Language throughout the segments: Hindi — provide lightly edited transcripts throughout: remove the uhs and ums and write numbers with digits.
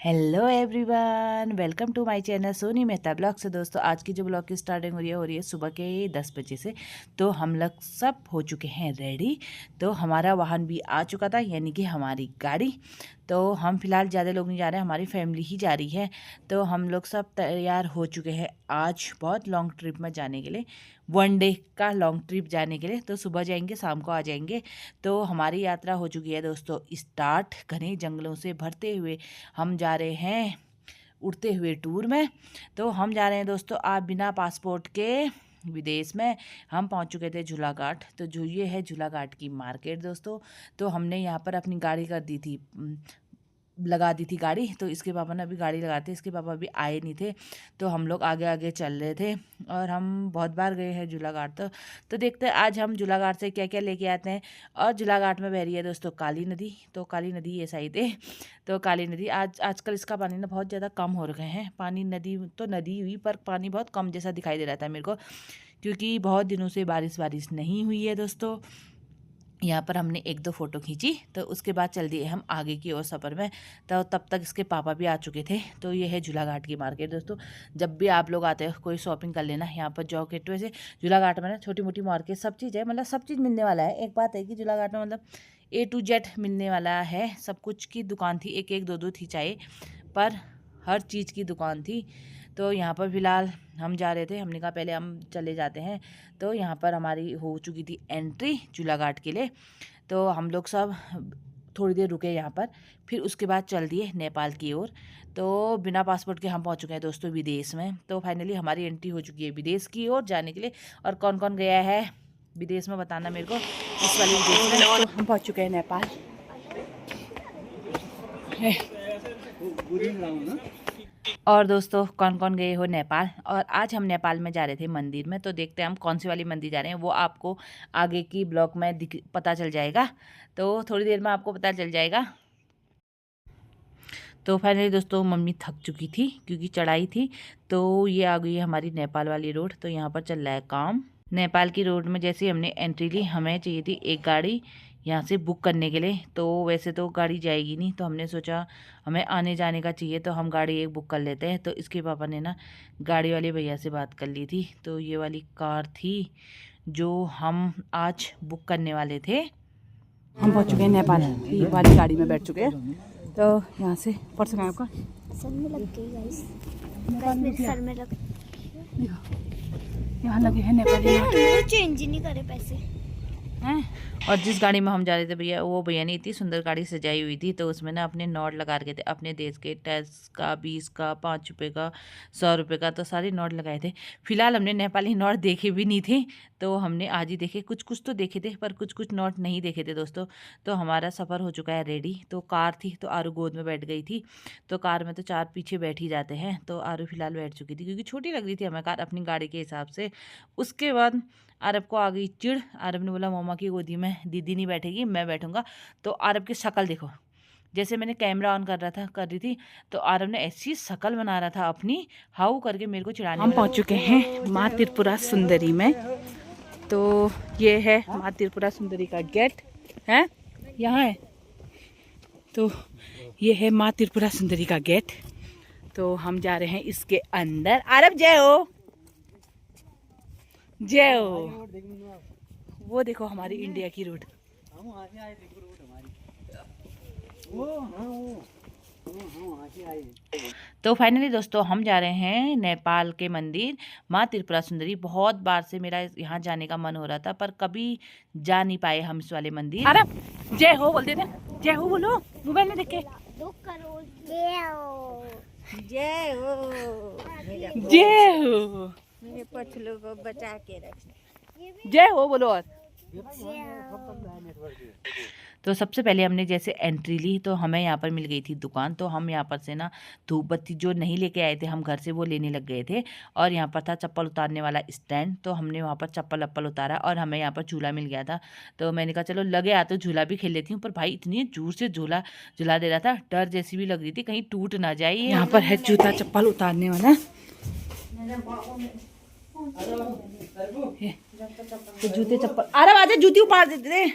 Hello everyone, welcome to my channel Soni Mehta blog से। दोस्तों आज की जो ब्लॉग की स्टार्टिंग हो रही है सुबह के 10 बजे से। तो हम लोग सब हो चुके हैं रेडी। तो हमारा वाहन भी आ चुका था, यानी कि हमारी गाड़ी। तो हम फिलहाल ज़्यादा लोग नहीं जा रहे हैं, हमारी फैमिली ही जा रही है। तो हम लोग सब तैयार हो चुके हैं आज बहुत लॉन्ग ट्रिप में जाने के लिए, 1 डे का लॉन्ग ट्रिप जाने के लिए। तो सुबह जाएंगे, शाम को आ जाएंगे। तो हमारी यात्रा हो चुकी है दोस्तों स्टार्ट। घने जंगलों से भरते हुए हम जा रहे हैं उड़ते हुए टूर में। तो हम जा रहे हैं दोस्तों आप बिना पासपोर्ट के विदेश में। हम पहुंच चुके थे झूलाघाट। तो जो ये है झूलाघाट की मार्केट दोस्तों। तो हमने यहाँ पर अपनी गाड़ी कर दी थी, लगा दी थी गाड़ी। तो इसके पापा ने अभी गाड़ी लगाते, इसके पापा अभी आए नहीं थे। तो हम लोग आगे आगे चल रहे थे और हम बहुत बार गए हैं झूलाघाट। तो देखते हैं आज हम झूलाघाट से क्या क्या लेके आते हैं। और झूलाघाट में बह रही है दोस्तों काली नदी। तो काली नदी ये साइड है। तो काली नदी आजकल इसका पानी ना बहुत ज़्यादा कम हो रखे हैं। पानी नदी तो नदी हुई पर पानी बहुत कम जैसा दिखाई दे रहा था मेरे को, क्योंकि बहुत दिनों से बारिश नहीं हुई है दोस्तों। यहाँ पर हमने 1-2 फ़ोटो खींची। तो उसके बाद चल दिए हम आगे की ओर सफ़र में। तो तब तक इसके पापा भी आ चुके थे। तो ये है झूलाघाट की मार्केट दोस्तों। जब भी आप लोग आते हो कोई शॉपिंग कर लेना यहाँ पर जाओ के। वैसे झूलाघाट में ना छोटी मोटी मार्केट सब चीज़ है, मतलब सब चीज़ मिलने वाला है। एक बात है कि झूलाघाट में मतलब A to Z मिलने वाला है। सब कुछ की दुकान थी, एक एक दो दो थी चाहे, पर हर चीज़ की दुकान थी। तो यहाँ पर फ़िलहाल हम जा रहे थे, हमने कहा पहले हम चले जाते हैं। तो यहाँ पर हमारी हो चुकी थी एंट्री झूलाघाट के लिए। तो हम लोग सब थोड़ी देर रुके यहाँ पर, फिर उसके बाद चल दिए नेपाल की ओर। तो बिना पासपोर्ट के हम पहुँच चुके हैं दोस्तों विदेश में। तो फाइनली हमारी एंट्री हो चुकी है विदेश की ओर जाने के लिए। और कौन कौन गया है विदेश में बताना मेरे को, इस वाले विदेश में। तो हम पहुँच चुके हैं नेपाल। और दोस्तों कौन कौन गए हो नेपाल। और आज हम नेपाल में जा रहे थे मंदिर में। तो देखते हैं हम कौन सी वाली मंदिर जा रहे हैं, वो आपको आगे की ब्लॉग में पता चल जाएगा। तो थोड़ी देर में आपको पता चल जाएगा। तो फाइनली दोस्तों मम्मी थक चुकी थी क्योंकि चढ़ाई थी। तो ये आ गई है हमारी नेपाल वाली रोड। तो यहाँ पर चल रहा है काम। नेपाल की रोड में जैसे हमने एंट्री ली, हमें चाहिए थी एक गाड़ी यहाँ से बुक करने के लिए। तो वैसे तो गाड़ी जाएगी नहीं, तो हमने सोचा हमें आने जाने का चाहिए तो हम गाड़ी एक बुक कर लेते हैं। तो इसके पापा ने ना गाड़ी वाले भैया से बात कर ली थी। तो ये वाली कार थी जो हम आज बुक करने वाले थे। हम पहुँच चुके हैं नेपाल की वाली गाड़ी में बैठ चुके हैं। तो यहाँ से पर्स कहाँ है आपका? सर में लग गई गाइस, मेरे सर में लग। यहाँ लगे हैं नेपाली नोट। चेंज ही नहीं करे पैसे हैं। और जिस गाड़ी में हम जा रहे थे भैया, वो भैया ने इतनी सुंदर गाड़ी सजाई हुई थी। तो उसमें ना अपने नोट लगा रखे थे अपने देश के, 10 का, 20 का, 5 रुपये का, 100 रुपये का। तो सारे नोट लगाए थे। फिलहाल हमने नेपाली नोट देखे भी नहीं थे। तो हमने आज ही देखे, कुछ कुछ तो देखे थे पर कुछ कुछ नोट नहीं देखे थे दोस्तों। तो हमारा सफ़र हो चुका है रेडी। तो कार थी तो आरू गोद में बैठ गई थी। तो कार में तो 4 पीछे बैठ ही जाते हैं। तो आरू फिलहाल बैठ चुकी थी क्योंकि छोटी लग रही थी हमें कार अपनी गाड़ी के हिसाब से। उसके बाद आरब को आ गई चिढ़। आरब ने बोला मम्मा की गोदी में दीदी नहीं बैठेगी, मैं बैठूंगा। तो आरब की शक्ल देखो, जैसे मैंने कैमरा ऑन कर रही थी तो आरब ने ऐसी शक्ल बना रहा था अपनी, हाउ करके मेरे को चिढ़ाने। हम पहुंच चुके हैं माँ त्रिपुरा सुंदरी में। तो ये है माँ त्रिपुरा सुंदरी का गेट है, यहाँ है। तो ये है माँ त्रिपुरा सुंदरी का गेट। तो हम जा रहे हैं इसके अंदर। आरब जय हो, जय हो। वो देखो हमारी इंडिया की रोड। तो फाइनली दोस्तों हम जा रहे हैं नेपाल के मंदिर माँ त्रिपुरा सुंदरी। बहुत बार से मेरा यहाँ जाने का मन हो रहा था पर कभी जा नहीं पाए हम इस वाले मंदिर। अरे जय हो बोल देते, जय हो बोलो मोबाइल में देख के। 2 करोड़ जय हो, जय हो, जय हो। मेरे पछलू को बचा के रखना। जय हो बोलो। और तो सबसे पहले हमने जैसे एंट्री ली तो हमें यहाँ पर मिल गई थी दुकान। तो हम यहाँ पर से ना धूप बत्ती जो नहीं लेके आए थे हम घर से, वो लेने लग गए थे। और यहाँ पर था चप्पल उतारने वाला स्टैंड। तो हमने वहाँ पर चप्पल उतारा और हमें यहाँ पर झूला मिल गया था। तो मैंने कहा चलो लगे आ तो झूला भी खेल लेती हूँ। पर भाई इतनी जोर से झूला दे रहा था, डर जैसी भी लग रही थी कहीं टूट ना जाए। यहाँ पर है जूता चप्पल उतारने वाला। तो जूते चप्पल, अरे आजा जूती उतार देते थे।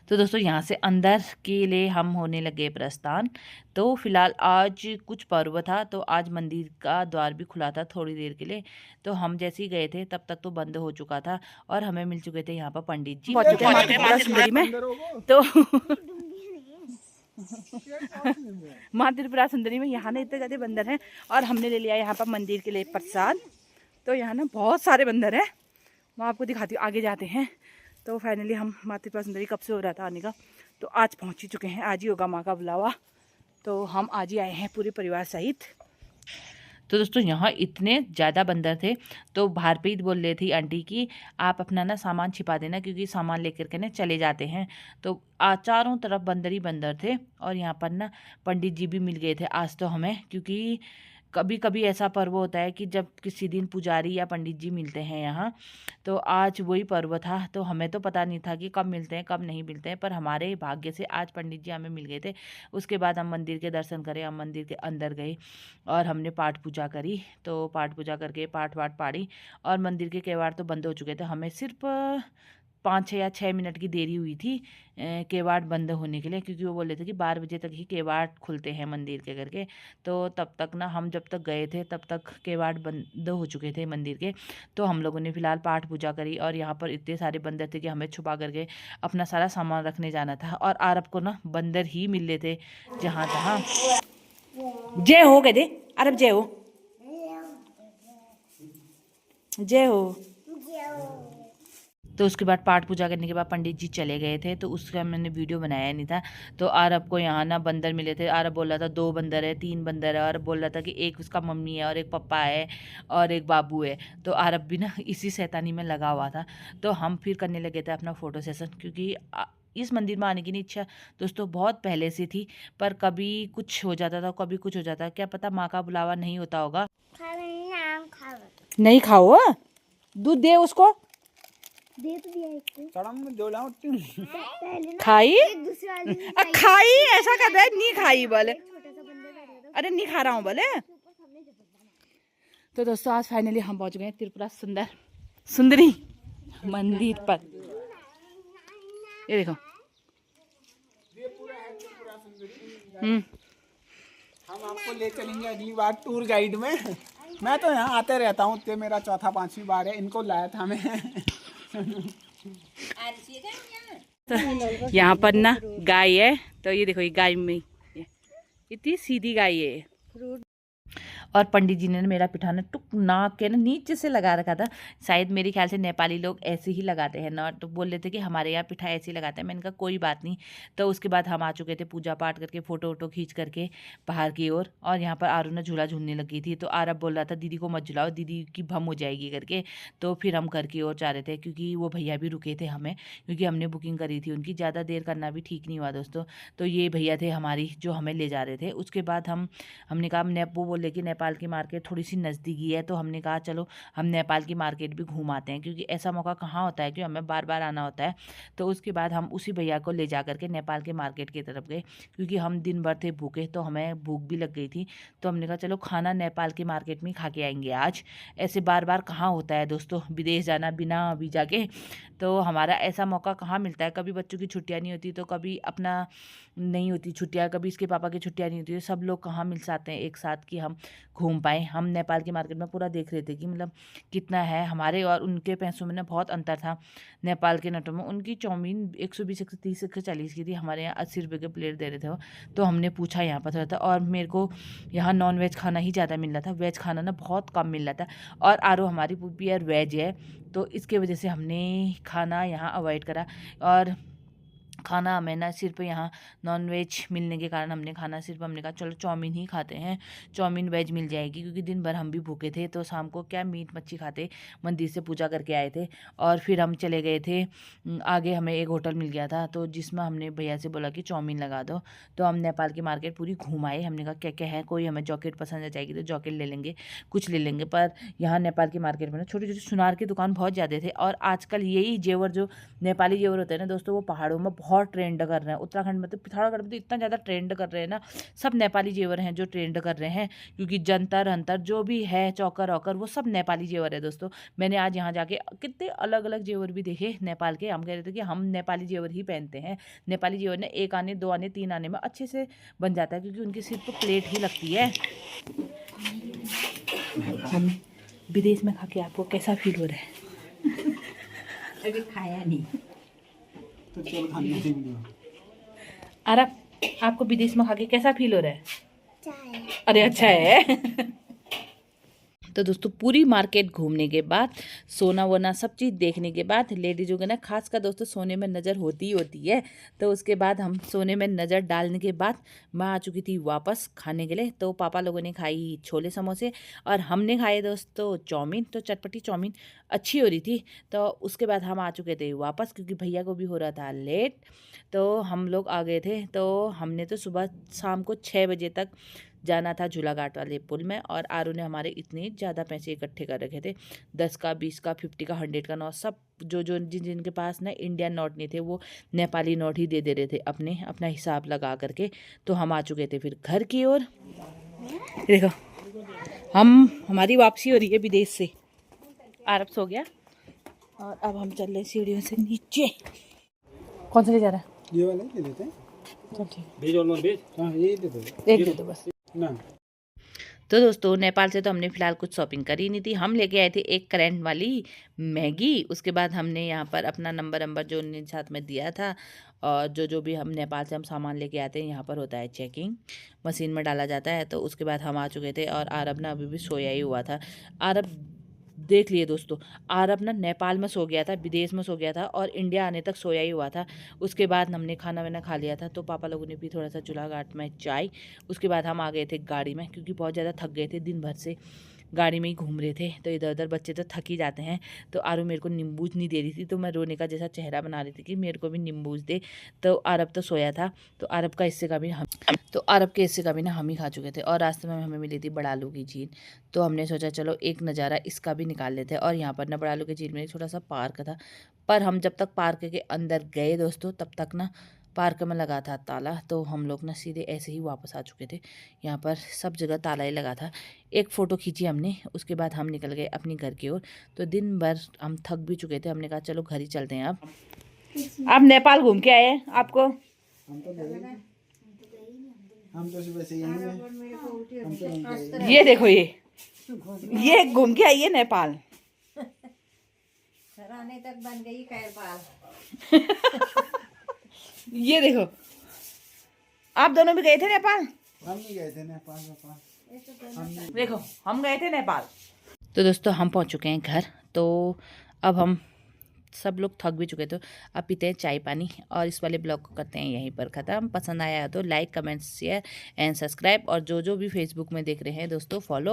तो दोस्तों यहाँ से अंदर के लिए हम होने लगे प्रस्थान। तो फिलहाल आज कुछ पर्व था, तो आज मंदिर का द्वार भी खुला था थोड़ी देर के लिए। तो हम जैसे ही गए थे तब तक तो बंद हो चुका था और हमें मिल चुके थे यहाँ पर पंडित जी पहुंच चुके हैं माँ त्रिपुरा में। तो माँ त्रिपुरा सुंदरी में यहाँ ना इतने ज़्यादा बंदर हैं और हमने ले लिया यहाँ पर मंदिर के लिए प्रसाद। तो यहाँ ना बहुत सारे बंदर हैं, मैं आपको दिखाती हूँ, आगे जाते हैं। तो फाइनली हम माँ त्रिपुरा सुंदरी कब से हो रहा था आने का, तो आज पहुँच ही चुके हैं। आज ही होगा माँ का बुलावा, तो हम आज ही आए हैं पूरे परिवार सहित। तो दोस्तों यहाँ इतने ज़्यादा बंदर थे, तो बाहर पे ही बोल रही थी आंटी कि आप अपना ना सामान छिपा देना, क्योंकि सामान लेकर के ना चले जाते हैं। तो चारों तरफ बंदर ही बंदर थे। और यहाँ पर ना पंडित जी भी मिल गए थे आज तो हमें, क्योंकि कभी कभी ऐसा पर्व होता है कि जब किसी दिन पुजारी या पंडित जी मिलते हैं यहाँ, तो आज वही पर्व था। तो हमें तो पता नहीं था कि कब मिलते हैं कब नहीं मिलते हैं, पर हमारे भाग्य से आज पंडित जी हमें मिल गए थे। उसके बाद हम मंदिर के दर्शन करें, हम मंदिर के अंदर गए और हमने पाठ पूजा करी। तो पाठ पूजा करके पाठ वाठ पाड़ी और मंदिर के केवाड़ तो बंद हो चुके थे। हमें सिर्फ 5 या 6 मिनट की देरी हुई थी केवाड़ बंद होने के लिए, क्योंकि वो बोल रहे थे कि 12 बजे तक ही केवाड़ खुलते हैं मंदिर के करके। तो तब तक ना हम जब तक गए थे तब तक केवाड़ बंद हो चुके थे मंदिर के। तो हम लोगों ने फिलहाल पाठ पूजा करी और यहाँ पर इतने सारे बंदर थे कि हमें छुपा करके अपना सारा सामान रखने जाना था। और आरब को ना बंदर ही मिल रहे थे जहाँ तहाँ। जय हो कहते अरब, जय हो, जय हो। तो उसके बाद पाठ पूजा करने के बाद पंडित जी चले गए थे, तो उसका मैंने वीडियो बनाया नहीं था। तो आरब को यहाँ ना बंदर मिले थे। आरब बोल रहा था 2 बंदर है 3 बंदर है, और बोल रहा था कि एक उसका मम्मी है और एक पापा है और एक बाबू है। तो आरब भी ना इसी शैतानी में लगा हुआ था। तो हम फिर करने लगे थे अपना फ़ोटो सेशन, क्योंकि इस मंदिर में आने की इच्छा दोस्तों बहुत पहले से थी, पर कभी कुछ हो जाता था कभी कुछ हो जाता, क्या पता माँ का बुलावा नहीं होता होगा। नहीं खाओ, दूध दे उसको, दे तो दिया एक खाई खाई ऐसा कर रहा है, नहीं खाई बोले, अरे नहीं खा रहा हूँ बोले। तो दोस्तों आज फाइनली हम पहुंच गए त्रिपुरा सुंदरी मंदिर पर। ये देखो हम आपको ले चलेंगे अगली बार टूर गाइड में। मैं तो यहाँ आते रहता हूँ, तो मेरा 4-5वीं बार है, इनको लाया था मैं। तो यहाँ पर ना गाय है, तो ये देखो ये गाय में इतनी सीधी गाय है। और पंडित जी ने मेरा पिठाना टुक नाक के ना नीचे से लगा रखा था। शायद मेरे ख्याल से नेपाली लोग ऐसे ही लगाते हैं ना, तो बोल रहे थे कि हमारे यहाँ पिठा ऐसे ही लगाते हैं। मैंने कहा कोई बात नहीं। तो उसके बाद हम आ चुके थे पूजा पाठ करके, फ़ोटो वोटो खींच करके बाहर की ओर। और यहाँ पर आरू ना झूला झूलने लगी थी, तो आरब बोल रहा था दीदी को मत झुलाओ, दीदी की भम हो जाएगी करके। तो फिर हम घर की ओर जा रहे थे, क्योंकि वो भैया भी रुके थे हमें, क्योंकि हमने बुकिंग करी थी उनकी। ज़्यादा देर करना भी ठीक नहीं हुआ दोस्तों। तो ये भैया थे हमारी जो हमें ले जा रहे थे। उसके बाद हमने कहा वो बोले कि नेपाल की मार्केट थोड़ी सी नज़दीकी है, तो हमने कहा चलो हम नेपाल की मार्केट भी घूम आते हैं, क्योंकि ऐसा मौका कहाँ होता है कि हमें बार बार आना होता है। तो उसके बाद हम उसी भैया को ले जा करके नेपाल के मार्केट की तरफ गए, क्योंकि हम दिन भर थे भूखे, तो हमें भूख भी लग गई थी। तो हमने कहा चलो खाना नेपाल की मार्केट में खा के आएंगे आज। ऐसे बार बार कहाँ होता है दोस्तों विदेश जाना बिना वीज़ा के, तो हमारा ऐसा मौका कहाँ मिलता है। कभी बच्चों की छुट्टियाँ नहीं होती, तो कभी अपना नहीं होती छुट्टियाँ, कभी इसके पापा की छुट्टियाँ नहीं होती, तो सब लोग कहाँ मिल जाते हैं एक साथ कि हम घूम पाएँ। हम नेपाल की मार्केट में पूरा देख रहे थे कि मतलब कितना है, हमारे और उनके पैसों में ना बहुत अंतर था। नेपाल के नोटों में उनकी चाउमीन 120, 130, 140 की थी, हमारे यहाँ 80 रुपये के प्लेट दे रहे थे वो। तो हमने पूछा यहाँ पर थोड़ा था, और मेरे को यहाँ नॉन वेज खाना ही ज़्यादा मिल रहा था, वेज खाना ना बहुत कम मिल रहा था। और आरो हमारी प्योर वेज है, तो इसके वजह से हमने खाना यहाँ अवॉइड करा। और खाना हमें ना सिर्फ यहाँ नॉन वेज मिलने के कारण हमने कहा चलो चाउमीन ही खाते हैं, चाउमीन वेज मिल जाएगी, क्योंकि दिन भर हम भी भूखे थे। तो शाम को क्या मीट मच्छी खाते, मंदिर से पूजा करके आए थे। और फिर हम चले गए थे आगे, हमें एक होटल मिल गया था, तो जिसमें हमने भैया से बोला कि चाउमीन लगा दो। तो हम नेपाल की मार्केट पूरी घूम आए। हमने कहा क्या क्या है, कोई हमें जॉकेट पसंद आ जाएगी तो जॉकेट ले लेंगे, कुछ ले लेंगे। पर यहाँ नेपाल की मार्केट में ना छोटी छोटी सुनार की दुकान बहुत ज़्यादा थे। और आजकल यही जेवर जो नेपाली जेवर होते हैं ना दोस्तों, वो पहाड़ों में बहुत ट्रेंड कर रहे हैं। उत्तराखंड में तो पिथौरागढ़ में तो इतना ज़्यादा ट्रेंड कर रहे हैं ना, सब नेपाली जेवर हैं जो ट्रेंड कर रहे हैं, क्योंकि जंतर अंतर जो भी है, चौकर औकर, वो सब नेपाली जेवर है दोस्तों। मैंने आज यहाँ जाके कितने अलग अलग जेवर भी देखे नेपाल के। हम कह रहे थे कि हम नेपाली जेवर ही पहनते हैं। नेपाली जेवर ने 1 आने 2 आने 3 आने में अच्छे से बन जाता है, क्योंकि उनकी सिर्फ प्लेट ही लगती है। हम विदेश में खा के आपको कैसा फील हो रहा है? अभी खाया नहीं तो चल खाने से भी अरे आपको विदेश में खा के कैसा फील हो रहा है? चाय अरे अच्छा है। तो दोस्तों पूरी मार्केट घूमने के बाद, सोना वोना सब चीज़ देखने के बाद, लेडीज़ों के ना खास का दोस्तों सोने में नज़र होती ही होती है। तो उसके बाद हम सोने में नज़र डालने के बाद मैं आ चुकी थी वापस खाने के लिए। तो पापा लोगों ने खाई छोले समोसे और हमने खाए दोस्तों चाउमीन। तो चटपटी चाउमीन अच्छी हो रही थी। तो उसके बाद हम आ चुके थे वापस, क्योंकि भैया को भी हो रहा था लेट। तो हम लोग आ गए थे। तो हमने तो सुबह शाम को 6 बजे तक जाना था झूलाघाट वाले पुल में, और आरू ने हमारे इतने ज़्यादा पैसे इकट्ठे कर रखे थे, 10 का 20 का 50 का 100 का नोट, सब जो जिनके पास ना इंडियन नोट नहीं थे वो नेपाली नोट ही दे रहे थे अपना हिसाब लगा करके। तो हम आ चुके थे फिर घर की ओर। देखो हमारी वापसी हो रही है विदेश से। आरब सो गया और अब हम चल रहे सीढ़ियों से नीचे। कौन सा ले जा रहा है? ये वाला ही दे देते हैं। चल ठीक, भेज और नॉन भेज। हाँ यही दे दो, एक दे दो बस ना। तो दोस्तों नेपाल से तो हमने फ़िलहाल कुछ शॉपिंग करी नहीं थी। हम लेके आए थे एक करंट वाली मैगी। उसके बाद हमने यहाँ पर अपना नंबर जो उन्होंने साथ में दिया था, और जो भी हम नेपाल से हम सामान लेके आते हैं, यहाँ पर होता है चेकिंग, मशीन में डाला जाता है। तो उसके बाद हम आ चुके थे, और आरब ना अभी भी सोया ही हुआ था। आरब देख लिए दोस्तों, आरब ना नेपाल में सो गया था, विदेश में सो गया था, और इंडिया आने तक सोया ही हुआ था। उसके बाद हमने खाना वाना खा लिया था। तो पापा लोगों ने भी थोड़ा सा झूलाघाट में चाय। उसके बाद हम आ गए थे गाड़ी में, क्योंकि बहुत ज़्यादा थक गए थे, दिन भर से गाड़ी में ही घूम रहे थे। तो इधर उधर बच्चे तो थक ही जाते हैं। तो आरू मेरे को नींबूज नहीं दे रही थी, तो मैं रोने का जैसा चेहरा बना रही थी कि मेरे को भी नींबूज दे। तो आरब तो सोया था, तो आरब का हिस्से का भी हम ही खा चुके थे। और रास्ते में हमें मिली थी बड़ालू की झील। तो हमने सोचा चलो एक नज़ारा इसका भी निकाल लेते हैं। और यहाँ पर ना बड़ालू की झील में एक छोटा सा पार्क था, पर हम जब तक पार्क के अंदर गए दोस्तों, तब तक ना पार्क में लगा था ताला। तो हम लोग ना सीधे ऐसे ही वापस आ चुके थे। यहाँ पर सब जगह ताला ही लगा था। एक फ़ोटो खींची हमने, उसके बाद हम निकल गए अपनी घर की ओर। तो दिन भर हम थक भी चुके थे, हमने कहा चलो घर ही चलते हैं। अब आप नेपाल घूम के आए हैं, आपको हम तो सुबह से यहीं हैं। ये देखो, ये घूम के आई है नेपाल। सराहने तक बन गई खैरपाल। ये देखो, आप दोनों भी गए थे नेपाल? हम नहीं गए थे नेपाल। देखो हम गए थे नेपाल। तो दोस्तों हम पहुंच चुके हैं घर। तो अब हम सब लोग थक भी चुके थे, अब पीते हैं चाय पानी, और इस वाले ब्लॉग को करते हैं यहीं पर ख़त्म। पसंद आया तो like comment share and subscribe, और जो भी फेसबुक में देख रहे हैं दोस्तों फॉलो।